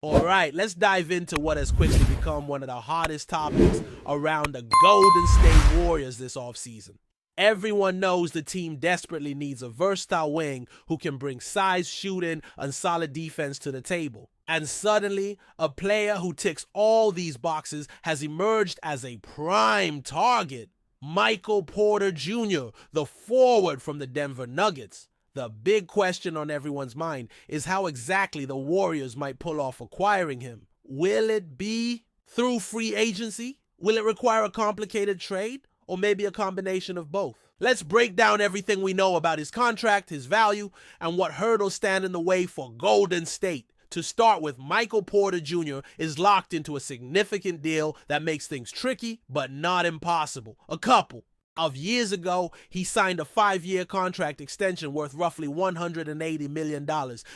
Alright, let's dive into what has quickly become one of the hottest topics around the Golden State Warriors this offseason. Everyone knows the team desperately needs a versatile wing who can bring size, shooting, and solid defense to the table. And suddenly, a player who ticks all these boxes has emerged as a prime target. Michael Porter Jr., the forward from the Denver Nuggets. The big question on everyone's mind is how exactly the Warriors might pull off acquiring him. Will it be through free agency? Will it require a complicated trade? Or maybe a combination of both? Let's break down everything we know about his contract, his value, and what hurdles stand in the way for Golden State. To start with, Michael Porter Jr. is locked into a significant deal that makes things tricky, but not impossible. A couple of years ago, he signed a 5-year contract extension worth roughly $180 million.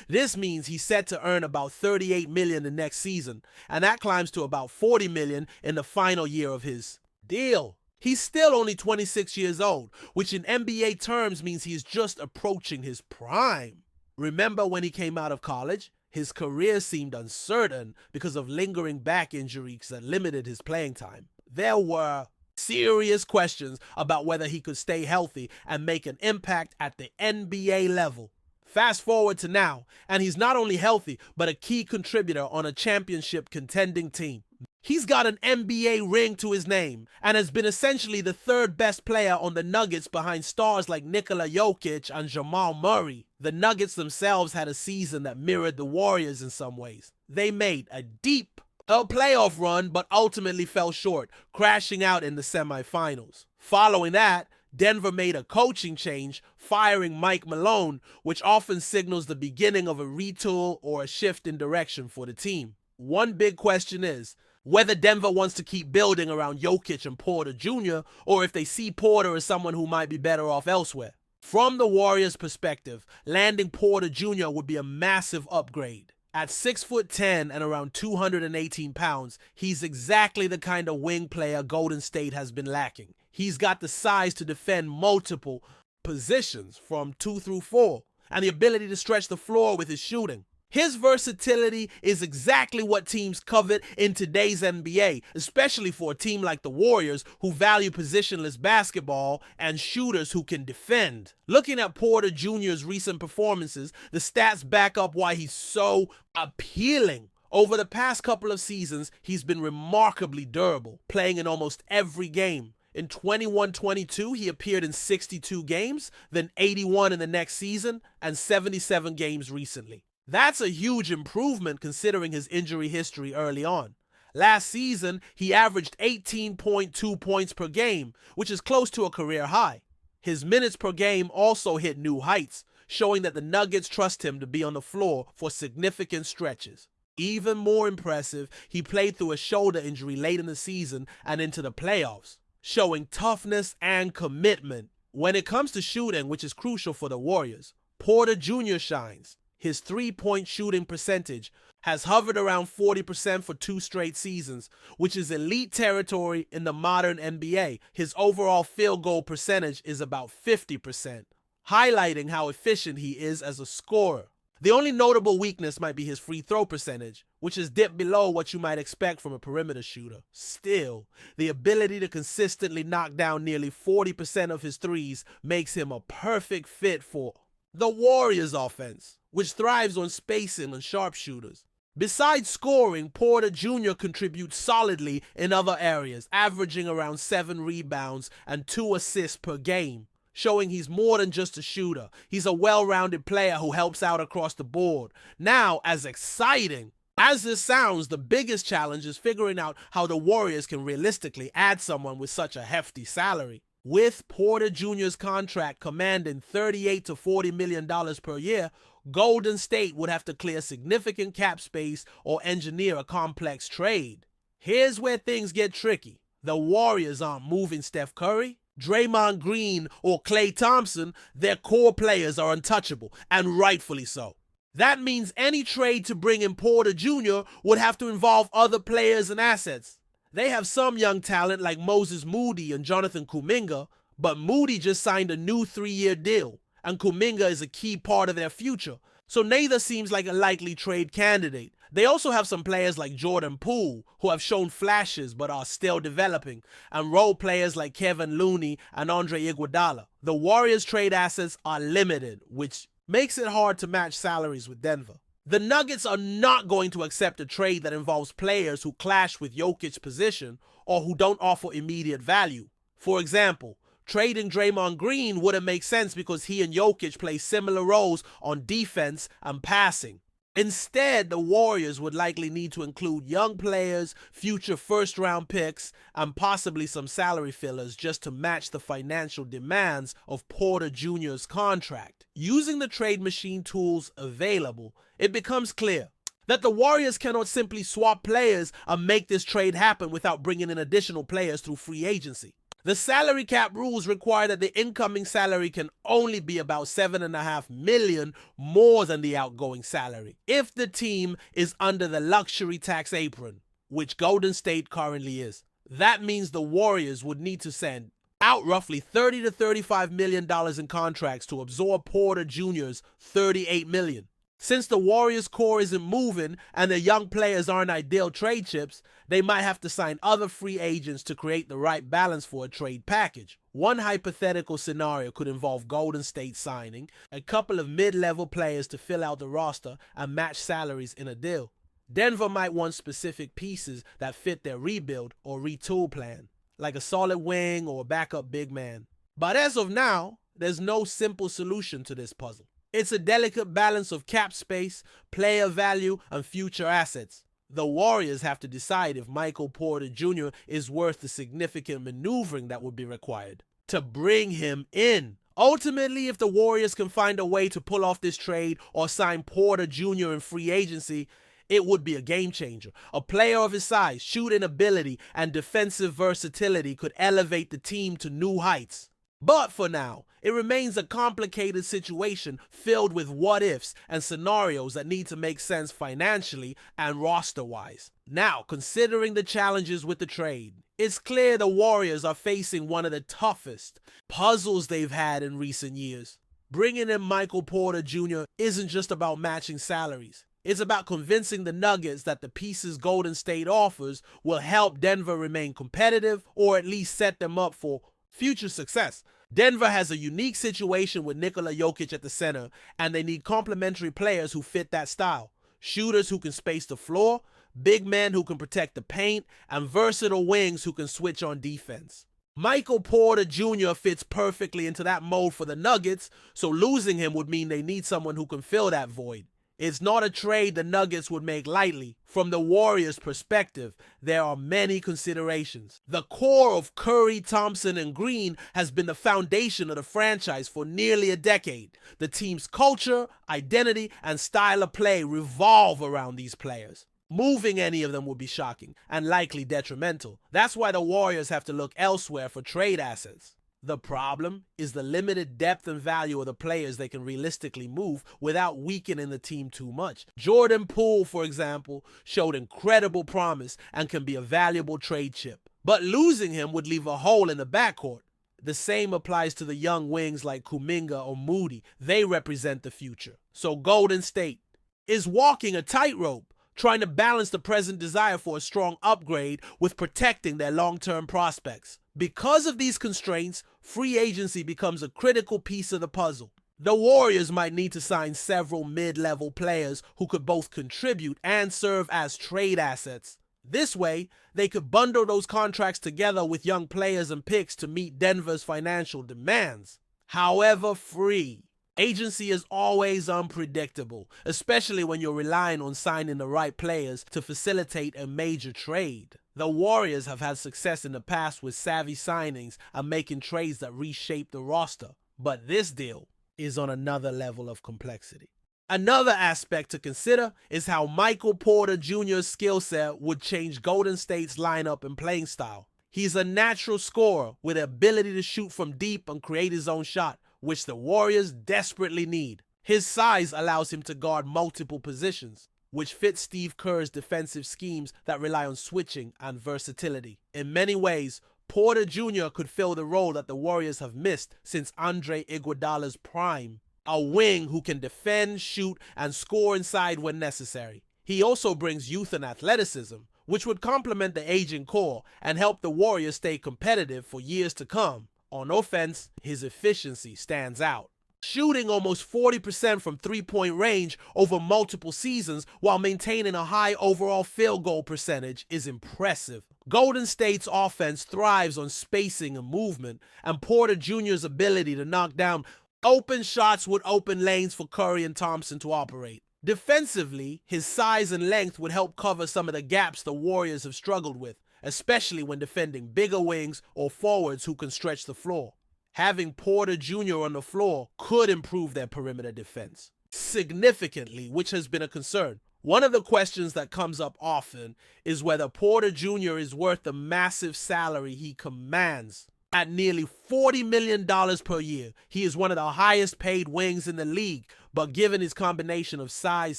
This means he's set to earn about $38 million the next season, and that climbs to about $40 million in the final year of his deal. He's still only 26 years old, which in NBA terms means he's just approaching his prime. Remember when he came out of college? His career seemed uncertain because of lingering back injuries that limited his playing time. There were serious questions about whether he could stay healthy and make an impact at the NBA level. Fast forward to now, and he's not only healthy, but a key contributor on a championship contending team. He's got an NBA ring to his name and has been essentially the third best player on the Nuggets behind stars like Nikola Jokic and Jamal Murray. The Nuggets themselves had a season that mirrored the Warriors in some ways. They made a deep playoff run but ultimately fell short, crashing out in the semifinals. Following that, Denver made a coaching change, firing Mike Malone, which often signals the beginning of a retool or a shift in direction for the team. One big question is whether Denver wants to keep building around Jokic and Porter Jr., or if they see Porter as someone who might be better off elsewhere. From the Warriors' perspective, landing Porter Jr. would be a massive upgrade. At 6'10" and around 218 pounds, he's exactly the kind of wing player Golden State has been lacking. He's got the size to defend multiple positions from 2 through 4, and the ability to stretch the floor with his shooting. His versatility is exactly what teams covet in today's NBA, especially for a team like the Warriors who value positionless basketball and shooters who can defend. Looking at Porter Jr.'s recent performances, the stats back up why he's so appealing. Over the past couple of seasons, he's been remarkably durable, playing in almost every game. In 21-22, he appeared in 62 games, then 81 in the next season, and 77 games recently. That's a huge improvement considering his injury history early on. Last season, he averaged 18.2 points per game, which is close to a career high. His minutes per game also hit new heights, showing that the Nuggets trust him to be on the floor for significant stretches. Even more impressive, he played through a shoulder injury late in the season and into the playoffs, showing toughness and commitment. When it comes to shooting, which is crucial for the Warriors, Porter Jr. shines. His three-point shooting percentage has hovered around 40% for 2 straight seasons, which is elite territory in the modern NBA. His overall field goal percentage is about 50%, highlighting how efficient he is as a scorer. The only notable weakness might be his free throw percentage, which is dipped below what you might expect from a perimeter shooter. Still, the ability to consistently knock down nearly 40% of his threes makes him a perfect fit for the Warriors offense, which thrives on spacing and sharpshooters. Besides scoring, Porter Jr. contributes solidly in other areas, averaging around 7 rebounds and 2 assists per game, showing he's more than just a shooter. He's a well-rounded player who helps out across the board. Now, as exciting as this sounds, the biggest challenge is figuring out how the Warriors can realistically add someone with such a hefty salary. With Porter Jr.'s contract commanding $38 to $40 million per year, Golden State would have to clear significant cap space or engineer a complex trade. Here's where things get tricky. The Warriors aren't moving Steph Curry, Draymond Green, or Klay Thompson. Their core players are untouchable, and rightfully so. That means any trade to bring in Porter Jr. would have to involve other players and assets. They have some young talent like Moses Moody and Jonathan Kuminga, but Moody just signed a new 3-year deal, and Kuminga is a key part of their future, so neither seems like a likely trade candidate. They also have some players like Jordan Poole, who have shown flashes but are still developing, and role players like Kevin Looney and Andre Iguodala. The Warriors' trade assets are limited, which makes it hard to match salaries with Denver. The Nuggets are not going to accept a trade that involves players who clash with Jokic's position or who don't offer immediate value. For example, trading Draymond Green wouldn't make sense because he and Jokic play similar roles on defense and passing. Instead, the Warriors would likely need to include young players, future first-round picks, and possibly some salary fillers just to match the financial demands of Porter Jr.'s contract. Using the trade machine tools available, it becomes clear that the Warriors cannot simply swap players and make this trade happen without bringing in additional players through free agency. The salary cap rules require that the incoming salary can only be about $7.5 million more than the outgoing salary if the team is under the luxury tax apron, which Golden State currently is. That means the Warriors would need to send out roughly $30 to $35 million in contracts to absorb Porter Jr.'s $38 million. Since the Warriors' core isn't moving and the young players aren't ideal trade chips, they might have to sign other free agents to create the right balance for a trade package. One hypothetical scenario could involve Golden State signing a couple of mid-level players to fill out the roster and match salaries in a deal. Denver might want specific pieces that fit their rebuild or retool plan, like a solid wing or a backup big man. But as of now, there's no simple solution to this puzzle. It's a delicate balance of cap space, player value, and future assets. The Warriors have to decide if Michael Porter Jr. is worth the significant maneuvering that would be required to bring him in. Ultimately, if the Warriors can find a way to pull off this trade or sign Porter Jr. in free agency, it would be a game changer. A player of his size, shooting ability, and defensive versatility could elevate the team to new heights. But for now, it remains a complicated situation filled with what-ifs and scenarios that need to make sense financially and roster-wise. Now, considering the challenges with the trade, it's clear the Warriors are facing one of the toughest puzzles they've had in recent years. Bringing in Michael Porter Jr. isn't just about matching salaries. It's about convincing the Nuggets that the pieces Golden State offers will help Denver remain competitive or at least set them up for future success. Denver has a unique situation with Nikola Jokic at the center, and they need complementary players who fit that style. Shooters who can space the floor, big men who can protect the paint, and versatile wings who can switch on defense. Michael Porter Jr. fits perfectly into that mold for the Nuggets, so losing him would mean they need someone who can fill that void. It's not a trade the Nuggets would make lightly. From the Warriors' perspective, there are many considerations. The core of Curry, Thompson, and Green has been the foundation of the franchise for nearly a decade. The team's culture, identity, and style of play revolve around these players. Moving any of them would be shocking and likely detrimental. That's why the Warriors have to look elsewhere for trade assets. The problem is the limited depth and value of the players they can realistically move without weakening the team too much. Jordan Poole, for example, showed incredible promise and can be a valuable trade chip. But losing him would leave a hole in the backcourt. The same applies to the young wings like Kuminga or Moody. They represent the future. So Golden State is walking a tightrope, trying to balance the present desire for a strong upgrade with protecting their long-term prospects. Because of these constraints, free agency becomes a critical piece of the puzzle. The Warriors might need to sign several mid-level players who could both contribute and serve as trade assets. This way, they could bundle those contracts together with young players and picks to meet Denver's financial demands. However, free agency is always unpredictable, especially when you're relying on signing the right players to facilitate a major trade. The Warriors have had success in the past with savvy signings and making trades that reshape the roster, but this deal is on another level of complexity. Another aspect to consider is how Michael Porter Jr.'s skill set would change Golden State's lineup and playing style. He's a natural scorer with the ability to shoot from deep and create his own shot, which the Warriors desperately need. His size allows him to guard multiple positions, which fits Steve Kerr's defensive schemes that rely on switching and versatility. In many ways, Porter Jr. could fill the role that the Warriors have missed since Andre Iguodala's prime, a wing who can defend, shoot, and score inside when necessary. He also brings youth and athleticism, which would complement the aging core and help the Warriors stay competitive for years to come. On offense, his efficiency stands out. Shooting almost 40% from three-point range over multiple seasons while maintaining a high overall field goal percentage is impressive. Golden State's offense thrives on spacing and movement, and Porter Jr.'s ability to knock down open shots would open lanes for Curry and Thompson to operate. Defensively, his size and length would help cover some of the gaps the Warriors have struggled with, especially when defending bigger wings or forwards who can stretch the floor. Having Porter Jr. on the floor could improve their perimeter defense significantly, which has been a concern. One of the questions that comes up often is whether Porter Jr. is worth the massive salary he commands. At nearly $40 million per year, he is one of the highest paid wings in the league, but given his combination of size,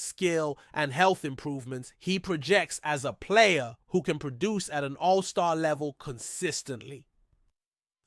skill, and health improvements, he projects as a player who can produce at an all-star level consistently.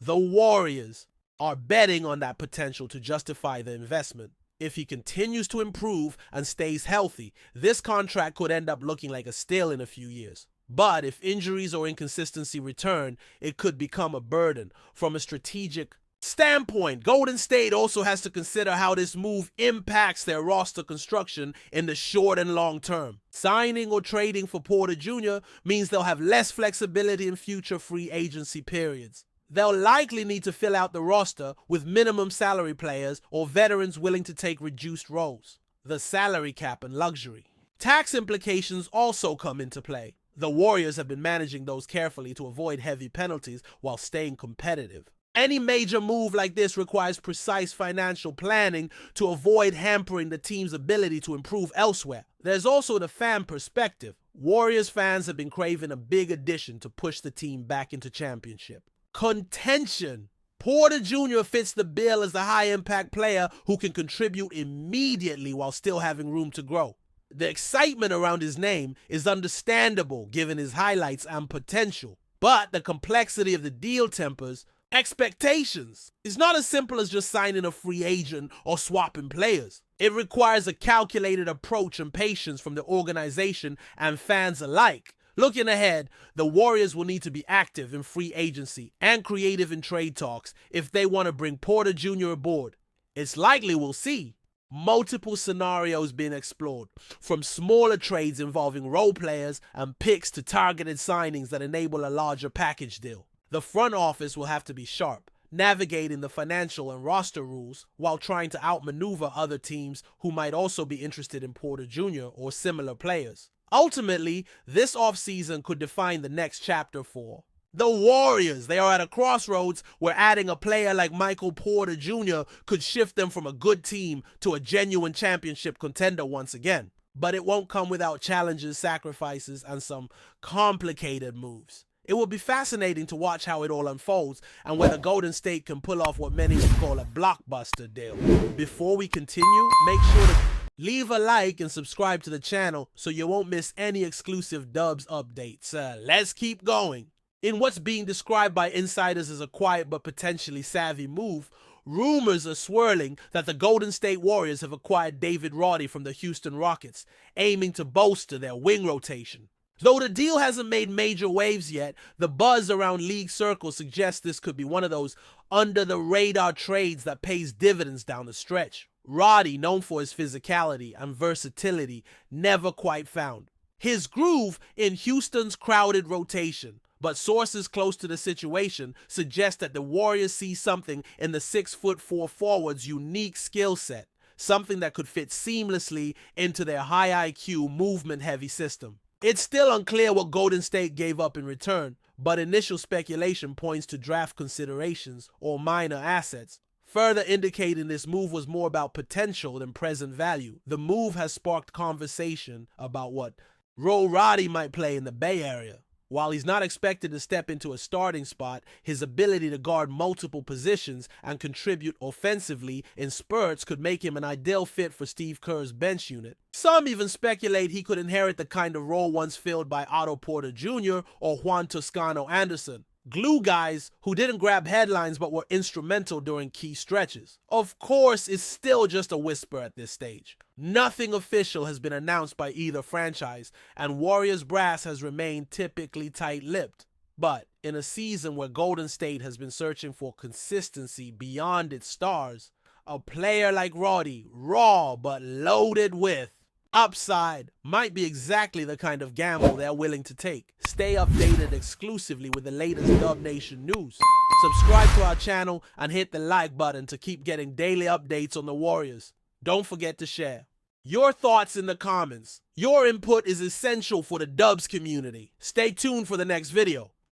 The Warriors are betting on that potential to justify the investment. If he continues to improve and stays healthy, this contract could end up looking like a steal in a few years. But if injuries or inconsistency return, it could become a burden. From a strategic standpoint, Golden State also has to consider how this move impacts their roster construction in the short and long term. Signing or trading for Porter Jr. means they'll have less flexibility in future free agency periods. They'll likely need to fill out the roster with minimum salary players or veterans willing to take reduced roles. The salary cap and luxury. Tax implications also come into play. The Warriors have been managing those carefully to avoid heavy penalties while staying competitive. Any major move like this requires precise financial planning to avoid hampering the team's ability to improve elsewhere. There's also the fan perspective. Warriors fans have been craving a big addition to push the team back into championship contention. Porter Jr. fits the bill as a high-impact player who can contribute immediately while still having room to grow. The excitement around his name is understandable given his highlights and potential, but the complexity of the deal tempers expectations. It's not as simple as just signing a free agent or swapping players. It requires a calculated approach and patience from the organization and fans alike. Looking ahead, the Warriors will need to be active in free agency and creative in trade talks if they want to bring Porter Jr. aboard. It's likely we'll see multiple scenarios being explored, from smaller trades involving role players and picks to targeted signings that enable a larger package deal. The front office will have to be sharp, navigating the financial and roster rules while trying to outmaneuver other teams who might also be interested in Porter Jr. or similar players. Ultimately, this offseason could define the next chapter for the Warriors. They are at a crossroads where adding a player like Michael Porter Jr. could shift them from a good team to a genuine championship contender once again. But it won't come without challenges, sacrifices, and some complicated moves. It will be fascinating to watch how it all unfolds and whether Golden State can pull off what many would call a blockbuster deal. Before we continue, make sure to leave a like and subscribe to the channel so you won't miss any exclusive Dubs updates. Let's keep going. In what's being described by insiders as a quiet but potentially savvy move, rumors are swirling that the Golden State Warriors have acquired David Roddy from the Houston Rockets, aiming to bolster their wing rotation. Though the deal hasn't made major waves yet, the buzz around league circles suggests this could be one of those under-the-radar trades that pays dividends down the stretch. Roddy, known for his physicality and versatility, never quite found his groove in Houston's crowded rotation. But sources close to the situation suggest that the Warriors see something in the 6'4" forward's unique skill set, something that could fit seamlessly into their high IQ, movement-heavy system. It's still unclear what Golden State gave up in return, but initial speculation points to draft considerations or minor assets, further indicating this move was more about potential than present value. The move has sparked conversation about what role Roddy might play in the Bay Area. While he's not expected to step into a starting spot, his ability to guard multiple positions and contribute offensively in spurts could make him an ideal fit for Steve Kerr's bench unit. Some even speculate he could inherit the kind of role once filled by Otto Porter Jr. or Juan Toscano Anderson. Glue guys who didn't grab headlines but were instrumental during key stretches. Of course, it's still just a whisper at this stage. Nothing official has been announced by either franchise, and Warriors brass has remained typically tight-lipped. But in a season where Golden State has been searching for consistency beyond its stars, a player like RODDY, raw but loaded with upside, might be exactly the kind of gamble they're willing to take. Stay updated exclusively with the latest Dub Nation news. Subscribe to our channel and hit the like button to keep getting daily updates on the Warriors. Don't forget to share your thoughts in the comments. Your input is essential for the Dubs community. Stay tuned for the next video.